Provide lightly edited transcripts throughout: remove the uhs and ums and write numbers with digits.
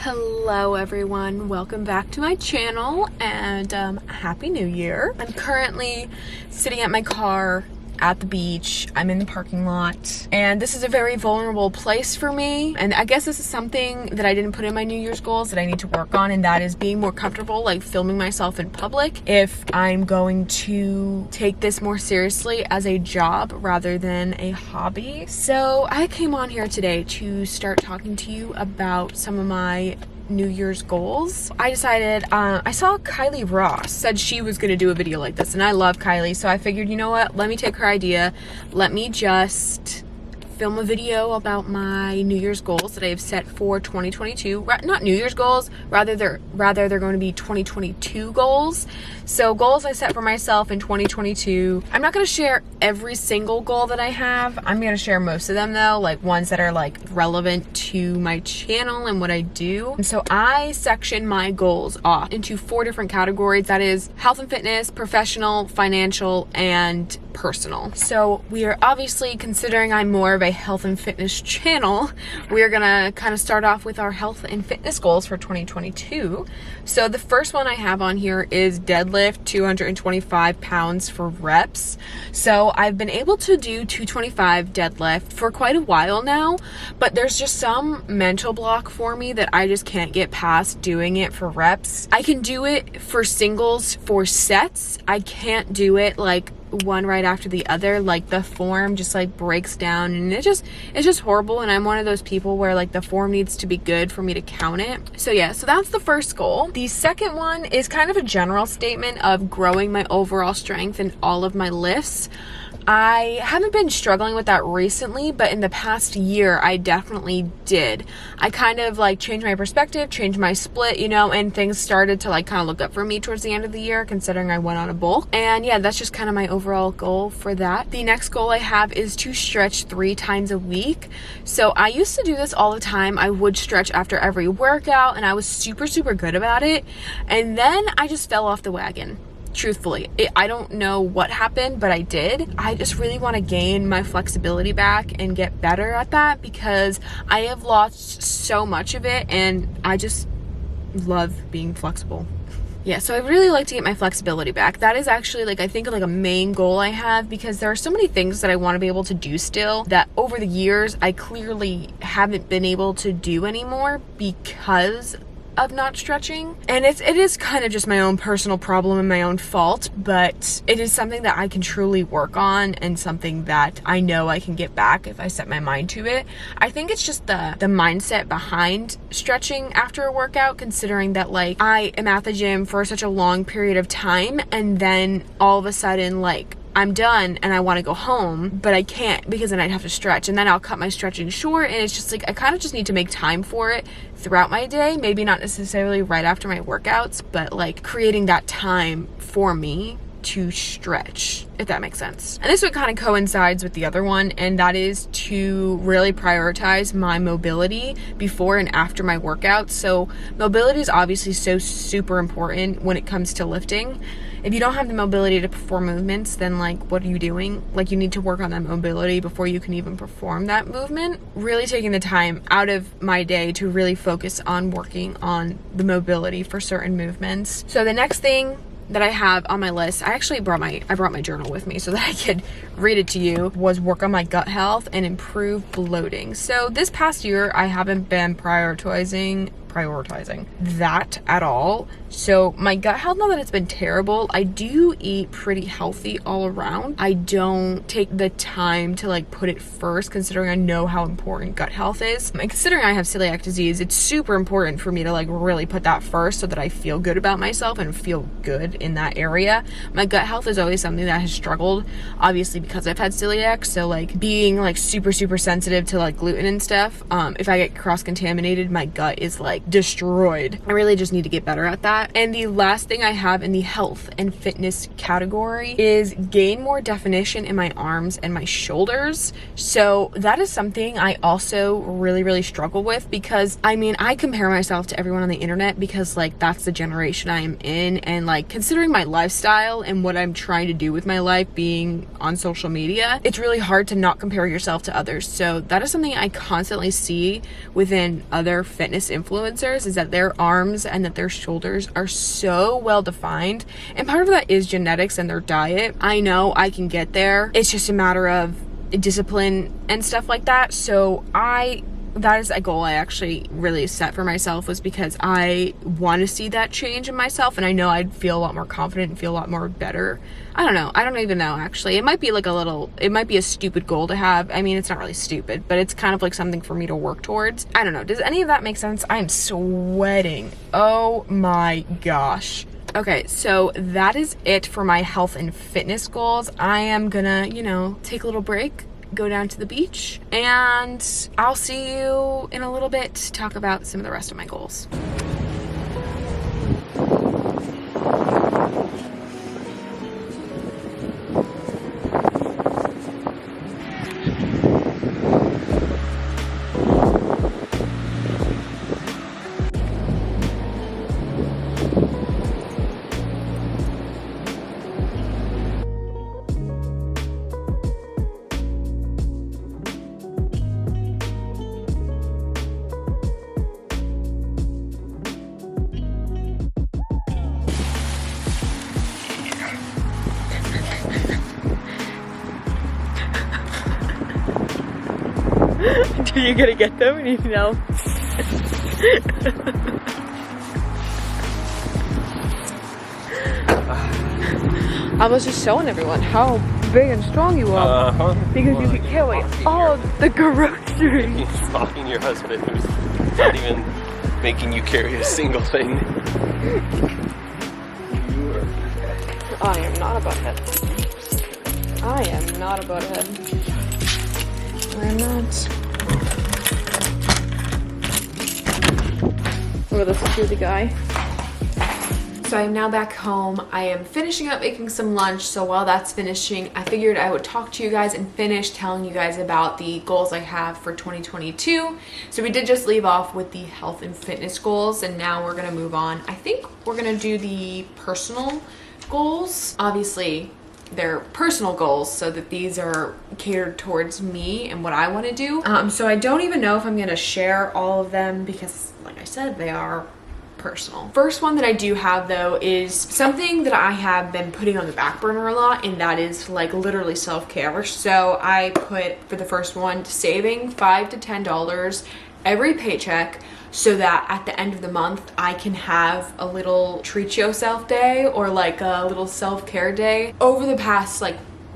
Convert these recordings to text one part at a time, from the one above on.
Hello everyone, welcome back to my channel and happy new year. I'm currently sitting at my car at the beach. I'm in the parking lot and this is a very vulnerable place for me, and I guess this is something that I didn't put in my New Year's goals that I need to work on, and that is being more comfortable like filming myself in public if I'm going to take this more seriously as a job rather than a hobby. So I came on here today to start talking to you about some of my New Year's goals. I decided, I saw Kylie Ross said she was gonna do a video like this, and I love Kylie, so I figured, you know what, let me take her idea. Let me just film a video about my New Year's goals that I have set for 2022. Not New Year's goals, rather they're going to be 2022 goals. So goals I set for myself in 2022. I'm not going to share every single goal that I have. I'm going to share most of them though, like ones that are like relevant to my channel and what I do. And so I section my goals off into 4 different categories. That is health and fitness, professional, financial, and personal. So we are obviously, considering I'm more of a health and fitness channel, we're gonna kind of start off with our health and fitness goals for 2022. So the first one I have on here is deadlift 225 pounds for reps. So I've been able to do 225 deadlift for quite a while now, but there's just some mental block for me that I just can't get past doing it for reps. I can do it for singles for sets. I can't do it like one right after the other. Like the form just like breaks down, and it's just horrible, and I'm one of those people where like the form needs to be good for me to count it. So yeah, so that's the first goal. The second one is kind of a general statement of growing my overall strength in all of my lifts. I haven't been struggling with that recently, but in the past year, I definitely did. I kind of like changed my perspective, changed my split, you know, and things started to like kind of look up for me towards the end of the year, considering I went on a bulk. And yeah, that's just kind of my overall goal for that. The next goal I have is to stretch 3 times a week. So I used to do this all the time. I would stretch after every workout, and I was super good about it. And then I just fell off the wagon. Truthfully, I don't know what happened, but I did. I just really want to gain my flexibility back and get better at that, because I have lost so much of it, and I just love being flexible. Yeah, so I really like to get my flexibility back. That is actually like, I think like a main goal I have, because there are so many things that I want to be able to do still that over the years I clearly haven't been able to do anymore because of not stretching. And it is kind of just my own personal problem and my own fault, but it is something that I can truly work on, and something that I know I can get back if I set my mind to it. I think it's just the mindset behind stretching after a workout, considering that like I am at the gym for such a long period of time, and then all of a sudden like I'm done and I want to go home, but I can't because then I'd have to stretch, and then I'll cut my stretching short, and it's just like I kind of just need to make time for it throughout my day. Maybe not necessarily right after my workouts, but like creating that time for me to stretch, if that makes sense. And this one kind of coincides with the other one, and that is to really prioritize my mobility before and after my workouts. So mobility is obviously so super important when it comes to lifting. If you don't have the mobility to perform movements, then like what are you doing? Like you need to work on that mobility before you can even perform that movement. Really taking the time out of my day to really focus on working on the mobility for certain movements. So the next thing that I have on my list, I brought my journal with me so that I could read it to you, was work on my gut health and improve bloating. So this past year I haven't been prioritizing that at all. So my gut health, now that it's been terrible, I do eat pretty healthy all around. I don't take the time to like put it first, considering I know how important gut health is. And considering I have celiac disease, it's super important for me to like really put that first so that I feel good about myself and feel good in that area. My gut health is always something that has struggled, obviously because I've had celiac. So like being like super sensitive to like gluten and stuff, if I get cross-contaminated, my gut is like destroyed. I really just need to get better at that. And the last thing I have in the health and fitness category is gain more definition in my arms and my shoulders. So that is something I also really struggle with, because I mean, I compare myself to everyone on the internet because like that's the generation I'm in, and like considering my lifestyle and what I'm trying to do with my life being on social media, it's really hard to not compare yourself to others. So that is something I constantly see within other fitness influencers influencers is that their arms and that their shoulders are so well defined. And part of that is genetics and their diet. I know I can get there. It's just a matter of discipline and stuff like that. So that is a goal I actually really set for myself, was because I want to see that change in myself, and I know I'd feel a lot more confident and feel a lot more better. I don't know. I don't even know, actually. It might be like it might be a stupid goal to have. I mean, it's not really stupid, but it's kind of like something for me to work towards. I don't know. Does any of that make sense? I am sweating. Oh my gosh. Okay, so that is it for my health and fitness goals. I am gonna, take a little break, go down to the beach, and I'll see you in a little bit to talk about some of the rest of my goals. Are you gonna get them? I need to know. I was just showing everyone how big and strong you are. Because you can carry all the groceries. You're stalking your husband who's not even making you carry a single thing. I am not a butthead. I am not a butthead. I'm not. Look at the security guy. So I am now back home. I am finishing up making some lunch. So while that's finishing, I figured I would talk to you guys and finish telling you guys about the goals I have for 2022. So we did just leave off with the health and fitness goals, and now we're gonna move on. I think we're gonna do the personal goals. Obviously, they're personal goals, so that these are catered towards me and what I want to do. So I don't even know if I'm gonna share all of them because, like I said, they are personal. First one that I do have though is something that I have been putting on the back burner a lot, and that is like literally self-care. So I put for the first one saving $5 to $10 every paycheck, so that at the end of the month I can have a little treat yourself day or like a little self-care day. Over the past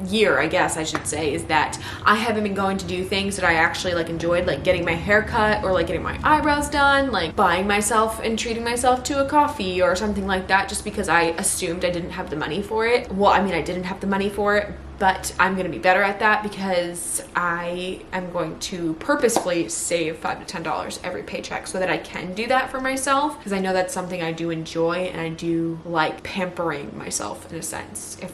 year, I guess I should say, is that I haven't been going to do things that I actually enjoyed, like getting my hair cut or getting my eyebrows done, like buying myself and treating myself to a coffee or something like that, just because I assumed I didn't have the money for it. Well, I mean, I didn't have the money for it, but I'm gonna be better at that because I am going to purposefully save $5 to $10 every paycheck so that I can do that for myself, because I know that's something I do enjoy, and I do like pampering myself in a sense, if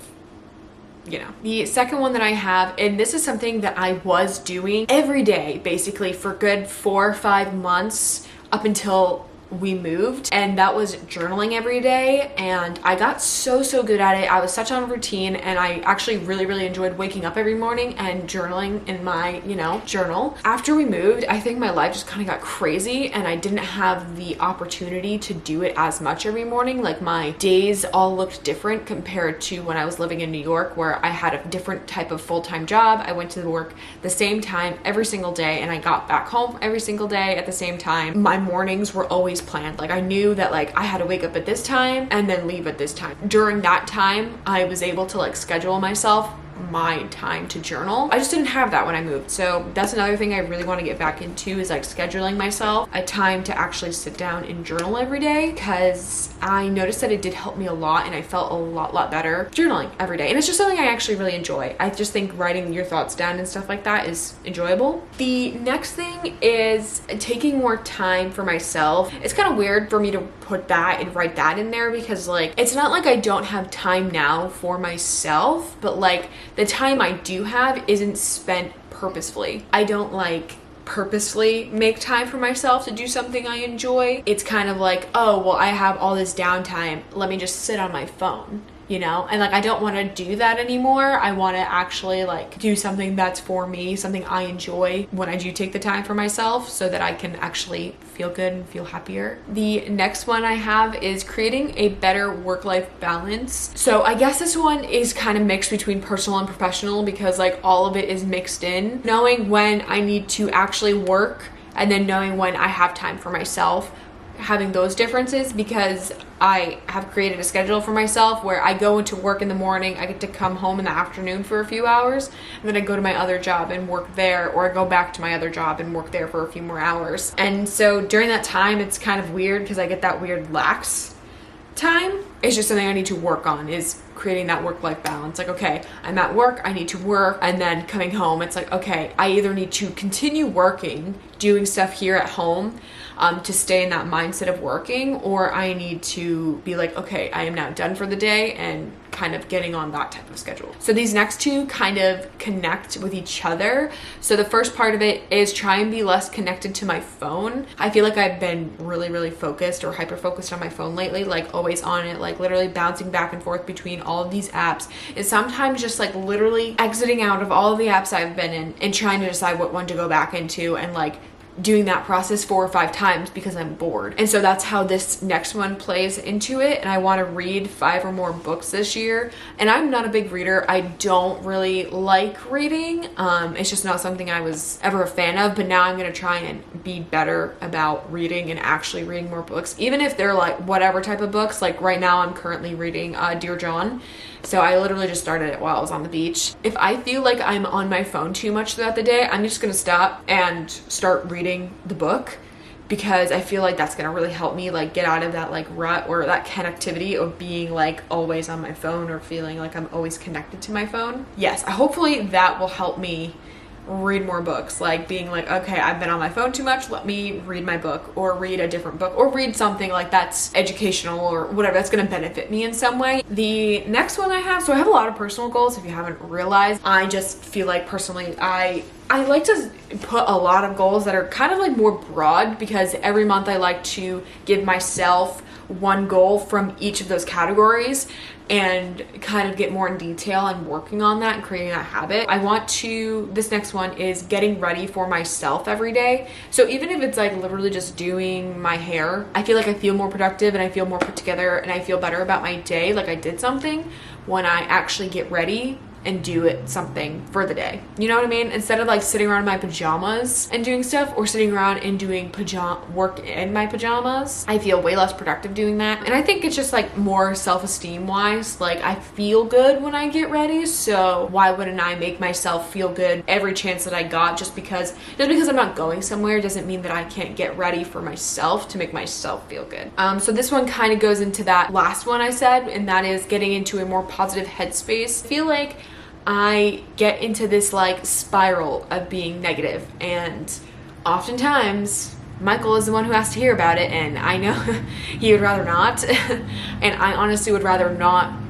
The second one that I have, and this is something that I was doing every day basically for good 4 or 5 months up until we moved, and that was journaling every day. And I got so good at it. I was such on a routine, and I actually really enjoyed waking up every morning and journaling in my journal. After we moved, I think my life just kind of got crazy, and I didn't have the opportunity to do it as much every morning. Like, my days all looked different compared to when I was living in New York, where I had a different type of full-time job. I went to work the same time every single day, and I got back home every single day at the same time. My mornings were always planned. I knew that I had to wake up at this time and then leave at this time. During that time, I was able to schedule myself my time to journal. I just didn't have that when I moved. So that's another thing I really want to get back into, is scheduling myself a time to actually sit down and journal every day, because I noticed that it did help me a lot, and I felt a lot better journaling every day. And it's just something I actually really enjoy. I just think writing your thoughts down and stuff like that is enjoyable. The next thing is taking more time for myself. It's kind of weird for me to put that and write that in there, because it's not like I don't have time now for myself, but the time I do have isn't spent purposefully. I don't purposely make time for myself to do something I enjoy. It's kind of oh, well, I have all this downtime, let me just sit on my phone you know? And like, I don't want to do that anymore. I want to actually like do something that's for me, something I enjoy when I do take the time for myself, so that I can actually feel good and feel happier. The next one I have is creating a better work-life balance. So I guess this one is kind of mixed between personal and professional, because like all of it is mixed in. Knowing when I need to actually work, and then knowing when I have time for myself, having those differences, because I have created a schedule for myself where I go into work in the morning, I get to come home in the afternoon for a few hours, and then I go to my other job and work there, or I go back to my other job and work there for a few more hours. And so during that time, it's kind of weird because I get that weird lax time. It's just something I need to work on, is creating that work-life balance. Like, okay, I'm at work, I need to work, and then coming home, it's like, okay, I either need to continue working, doing stuff here at home, to stay in that mindset of working, or I need to be like, okay, I am now done for the day, and kind of getting on that type of schedule. So these next two kind of connect with each other. So the first part of it is try and be less connected to my phone. I feel like I've been really focused or hyper focused on my phone lately, like always on it, like literally bouncing back and forth between all of these apps, and sometimes just like literally exiting out of all of the apps I've been in and trying to decide what one to go back into, and like doing that process 4 or 5 times because I'm bored. And so that's how this next one plays into it. And I want to read 5 or more books this year. And I'm not a big reader. I don't really like reading. It's just not something I was ever a fan of, but now I'm going to try and be better about reading and actually reading more books, even if they're like whatever type of books. Like right now I'm currently reading Dear John. So I literally just started it while I was on the beach. If I feel like I'm on my phone too much throughout the day, I'm just gonna stop and start reading the book, because I feel like that's gonna really help me like get out of that like rut or that connectivity of being like always on my phone or feeling like I'm always connected to my phone. Yes, hopefully that will help me read more books, like being like, okay, I've been on my phone too much, let me read my book, or read a different book, or read something like that's educational or whatever that's going to benefit me in some way. The next one I have, so I have a lot of personal goals, if you haven't realized. I just feel like personally I like to put a lot of goals that are kind of like more broad, because every month I like to give myself one goal from each of those categories and kind of get more in detail and working on that and creating that habit. This next one is getting ready for myself every day. So even if it's like literally just doing my hair, I feel like I feel more productive and I feel more put together and I feel better about my day, like I did something, when I actually get ready and do something for the day. You know what I mean? Instead of like sitting around in my pajamas and doing stuff, or sitting around and doing work in my pajamas, I feel way less productive doing that. And I think it's just like more self-esteem wise. Like I feel good when I get ready, so why wouldn't I make myself feel good every chance that I got? Just because I'm not going somewhere doesn't mean that I can't get ready for myself to make myself feel good. So this one kind of goes into that last one I said, and that is getting into a more positive headspace. I feel like I get into this like spiral of being negative, and oftentimes Michael is the one who has to hear about it, and I know he would rather not. And I honestly would rather not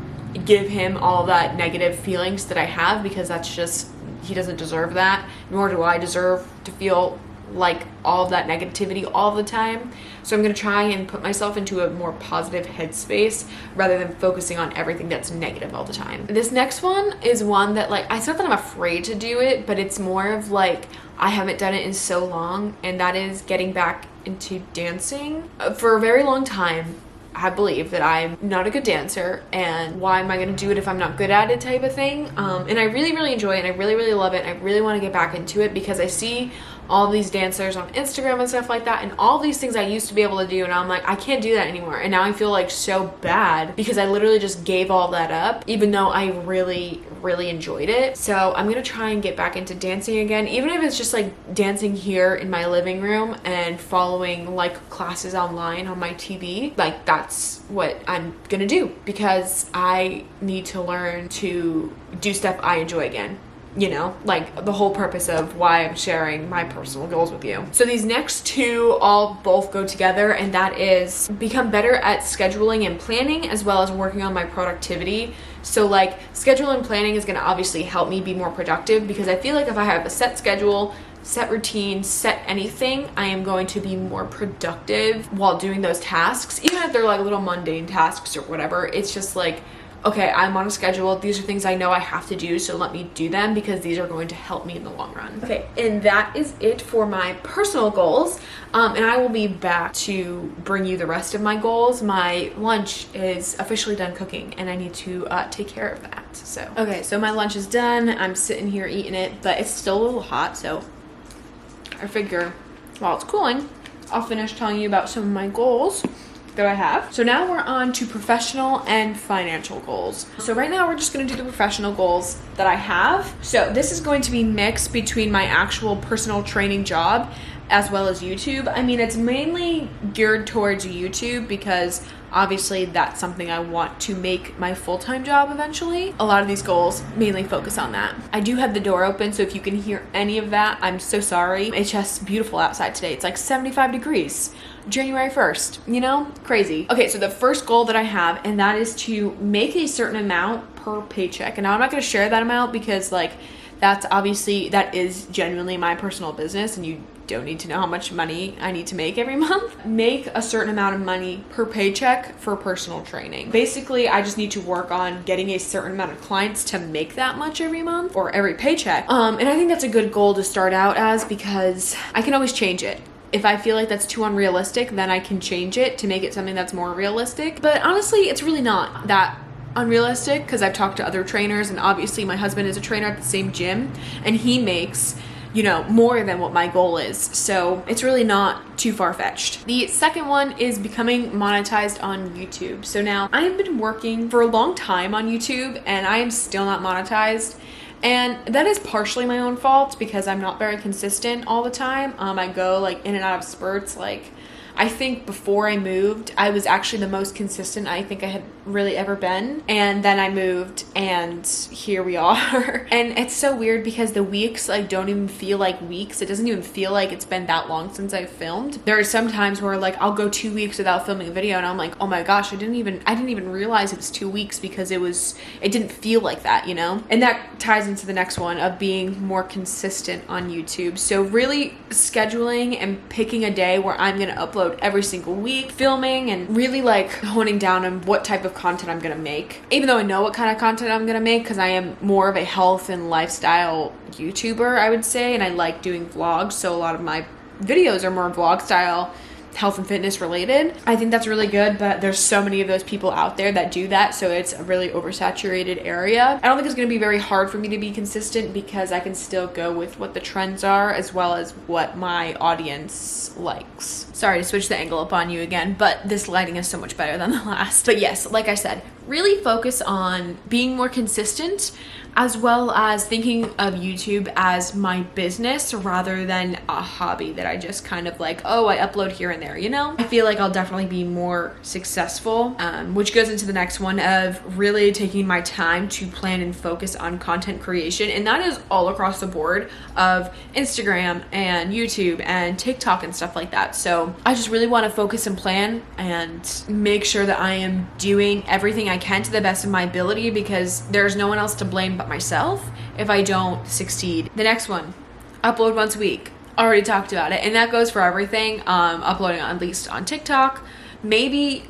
give him all that negative feelings that I have, because that's just, he doesn't deserve that, nor do I deserve to feel like all of that negativity all the time. So I'm going to try and put myself into a more positive headspace rather than focusing on everything that's negative all the time. This next one is one that like, it's not that I'm afraid to do it, but it's more of like, I haven't done it in so long, and that is getting back into dancing. For a very long time, I believe that I'm not a good dancer, and why am I going to do it if I'm not good at it type of thing. And I really enjoy it, and I really love it, and I really want to get back into it, because I see all these dancers on Instagram and stuff like that, and all these things I used to be able to do, and I'm like, I can't do that anymore. And now I feel like so bad, because I literally just gave all that up, even though I really enjoyed it. So I'm gonna try and get back into dancing again, even if it's just like dancing here in my living room and following like classes online on my TV. Like that's what I'm gonna do, because I need to learn to do stuff I enjoy again. You know, like the whole purpose of why I'm sharing my personal goals with you. So these next two both go together, and that is become better at scheduling and planning, as well as working on my productivity. So like schedule and planning is going to obviously help me be more productive, because I feel like if I have a set schedule, set routine, set anything, I am going to be more productive while doing those tasks, even if they're like little mundane tasks or whatever. It's just like okay, I'm on a schedule. These are things I know I have to do, so let me do them because these are going to help me in the long run. Okay, and that is it for my personal goals. And I will be back to bring you the rest of my goals. My lunch is officially done cooking and I need to take care of that. So, okay, so my lunch is done. I'm sitting here eating it, but it's still a little hot, so I figure while it's cooling, I'll finish telling you about some of my goals that I have. So now we're on to professional and financial goals. So right now we're just going to do the professional goals that I have. So this is going to be mixed between my actual personal training job as well as YouTube. I mean, it's mainly geared towards YouTube because obviously that's something I want to make my full-time job eventually. A lot of these goals mainly focus on that. I do have the door open, so if you can hear any of that, I'm so sorry. It's just beautiful outside today. It's like 75 degrees. January 1st, you know, crazy. Okay, so the first goal that I have, and that is to make a certain amount per paycheck. And now I'm not going to share that amount because that is genuinely my personal business and you don't need to know how much money I need to make every month. Make a certain amount of money per paycheck for personal training. Basically, I just need to work on getting a certain amount of clients to make that much every month or every paycheck. And I think that's a good goal to start out as because I can always change it. If I feel like that's too unrealistic, then I can change it to make it something that's more realistic. But honestly, it's really not that unrealistic because I've talked to other trainers and obviously my husband is a trainer at the same gym and he makes, you know, more than what my goal is. So it's really not too far-fetched. The second one is becoming monetized on YouTube. So now I have been working for a long time on YouTube and I am still not monetized. And that is partially my own fault because I'm not very consistent all the time. I go in and out of spurts. I think before I moved, I was actually the most consistent I think I had really ever been. And then I moved and here we are. And it's so weird because the weeks don't even feel like weeks. It doesn't even feel like it's been that long since I filmed. There are some times where I'll go 2 weeks without filming a video and I'm like, oh my gosh, I didn't even realize it was 2 weeks because it didn't feel like that, you know? And that ties into the next one of being more consistent on YouTube. So really scheduling and picking a day where I'm gonna upload every single week, filming and really honing down on what type of content I'm gonna make. Even though I know what kind of content I'm gonna make because I am more of a health and lifestyle YouTuber, I would say, and I like doing vlogs, so a lot of my videos are more vlog style, health and fitness related. I think that's really good, but there's so many of those people out there that do that, so it's a really oversaturated area. I don't think it's going to be very hard for me to be consistent because I can still go with what the trends are as well as what my audience likes. Sorry to switch the angle up on you again, but this lighting is so much better than the last. But yes, like I said, really focus on being more consistent as well as thinking of YouTube as my business rather than a hobby that I just kind of oh, I upload here and there, you know? I feel like I'll definitely be more successful, which goes into the next one of really taking my time to plan and focus on content creation. And that is all across the board of Instagram and YouTube and TikTok and stuff like that. So I just really want to focus and plan and make sure that I am doing everything I can to the best of my ability because there's no one else to blame but myself if I don't succeed. The next one, upload once a week. Already talked about it, and that goes for everything. Uploading at least on TikTok, maybe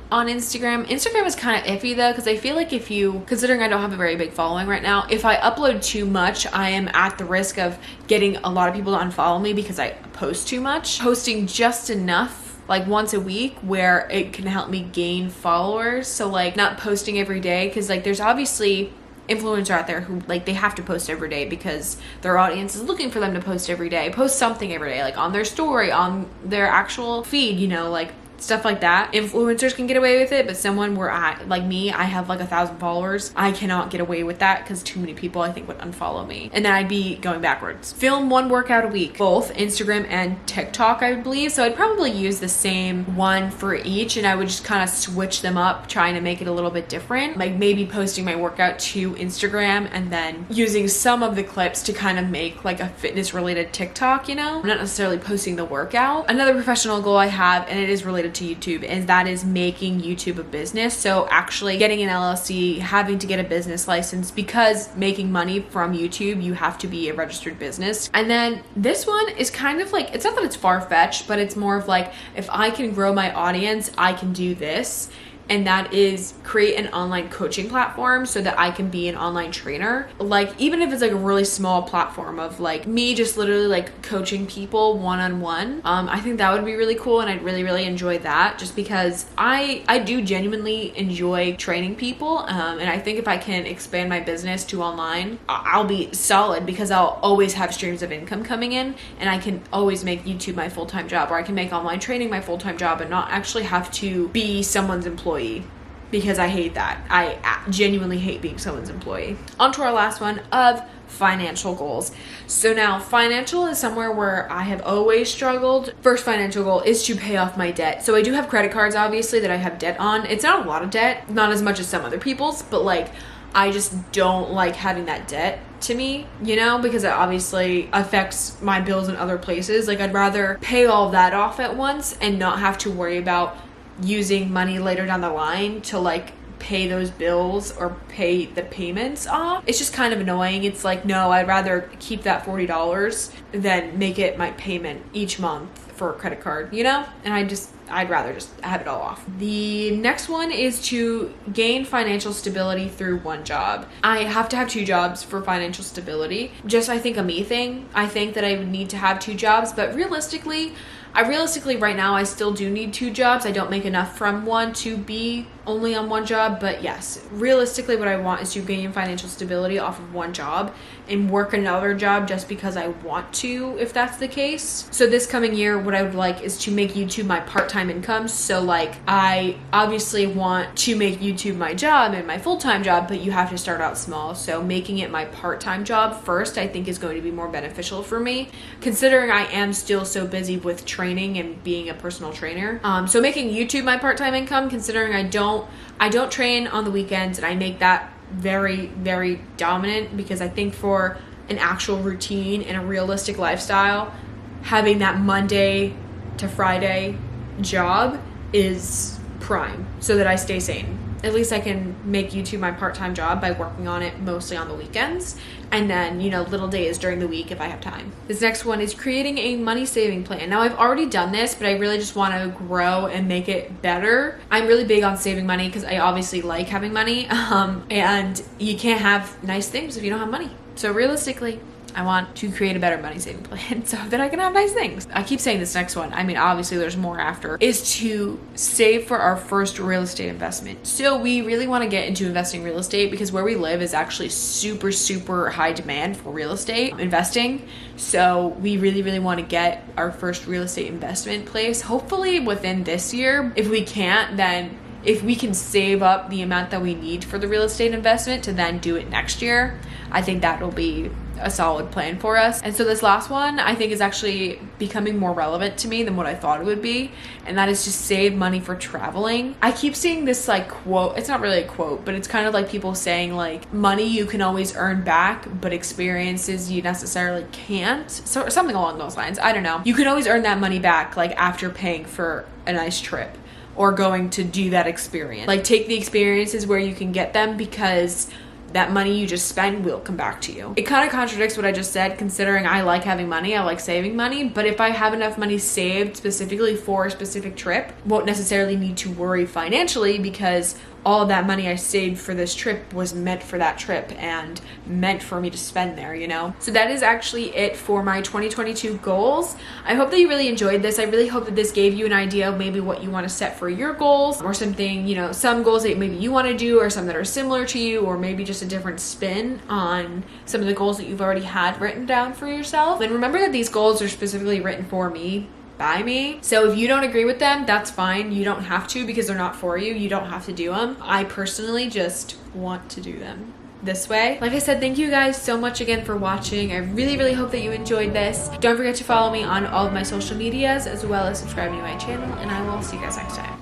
on Instagram. Instagram is kind of iffy though because I feel like considering I don't have a very big following right now, if I upload too much, I am at the risk of getting a lot of people to unfollow me because I post too much. Posting just enough once a week where it can help me gain followers, so not posting every day because there's obviously influencer out there who they have to post every day because their audience is looking for them to post every day, post something every day, on their story, on their actual feed, you know, stuff like that. Influencers can get away with it, but someone where me, I have 1,000 followers, I cannot get away with that because too many people I think would unfollow me and then I'd be going backwards. Film one workout a week, both Instagram and TikTok, I would believe. So I'd probably use the same one for each and I would just kind of switch them up, trying to make it a little bit different. Maybe posting my workout to Instagram and then using some of the clips to kind of make a fitness related TikTok, you know? I'm not necessarily posting the workout. Another professional goal I have, and it is related to YouTube, and that is making YouTube a business. So actually getting an LLC, having to get a business license because making money from YouTube, you have to be a registered business. And then this one is kind of it's not that it's far-fetched, but it's more of if I can grow my audience, I can do this. and that is create an online coaching platform so that I can be an online trainer. Like, even if it's like a really small platform of like me just literally like coaching people one-on-one, I think that would be really cool, and I'd really enjoy that, just because I do genuinely enjoy training people, and I think if I can expand my business to online, I'll be solid, because I'll always have streams of income coming in, and I can always make YouTube my full-time job, or I can make online training my full-time job and not actually have to be someone's employee, because I hate that. I genuinely hate being someone's employee. On to our last one of financial goals. So now financial is somewhere where I have always struggled. First financial goal is to pay off my debt. So I do have credit cards, obviously, that I have debt on. It's not a lot of debt, not as much as some other people's, but like I just don't like having that debt to me, you know, because it obviously affects my bills in other places. Like, I'd rather pay all that off at once and not have to worry about using money later down the line to like pay those bills or pay the payments off. It's just kind of annoying. It's like, no, I'd rather keep that $40 than make it my payment each month for a credit card, you know? And I'd rather just have it all off. The next one is to gain financial stability through one job. I have to have 2 jobs for financial stability. Just, I think, a me thing. I think that I would need to have 2 jobs, but realistically right now I still do need 2 jobs. I don't make enough from one to be only on one job, but yes, realistically what I want is to gain financial stability off of one job and work another job just because I want to, if that's the case. So this coming year, what I would like is to make YouTube my part-time income. So like, I obviously want to make YouTube my job and my full-time job, but you have to start out small. So making it my part-time job first, I think, is going to be more beneficial for me, considering I am still so busy with training and being a personal trainer. So making YouTube my part-time income, considering I don't train on the weekends, and I make that very dominant, because I think for an actual routine and a realistic lifestyle, having that Monday to Friday job is prime, so that I stay sane. At least I can make YouTube my part-time job by working on it mostly on the weekends, and then, you know, little days during the week if I have time. This next one is creating a money saving plan. Now, I've already done this, but I really just want to grow and make it better. I'm really big on saving money because I obviously like having money, and you can't have nice things if you don't have money. So realistically, I want to create a better money saving plan so that I can have nice things. I keep saying this next one. I mean, obviously there's more after, is to save for our first real estate investment. So we really want to get into investing real estate because where we live is actually super high demand for real estate investing. So we really want to get our first real estate investment place, hopefully within this year. If we can't, then if we can save up the amount that we need for the real estate investment to then do it next year, I think that will be a solid plan for us. And so this last one I think is actually becoming more relevant to me than what I thought it would be, and that is to save money for traveling. I keep seeing this like quote, it's not really a quote, but it's kind of like people saying like, money you can always earn back, but experiences you necessarily can't. So something along those lines. I don't know. You can always earn that money back like after paying for a nice trip or going to do that experience. Like, take the experiences where you can get them, because that money you just spend will come back to you. It kind of contradicts what I just said, considering I like having money, I like saving money, but if I have enough money saved specifically for a specific trip, won't necessarily need to worry financially, because all of that money I saved for this trip was meant for that trip and meant for me to spend there, you know? So that is actually it for my 2022 goals. I hope that you really enjoyed this. I really hope that this gave you an idea of maybe what you want to set for your goals, or something, you know, some goals that maybe you want to do, or some that are similar to you, or maybe just a different spin on some of the goals that you've already had written down for yourself. And remember that these goals are specifically written for me, by me. So if you don't agree with them, that's fine. You don't have to, because they're not for you. You don't have to do them. I personally just want to do them this way. Like I said, thank you guys so much again for watching. I really hope that you enjoyed this. Don't forget to follow me on all of my social medias, as well as subscribing to my channel, and I will see you guys next time.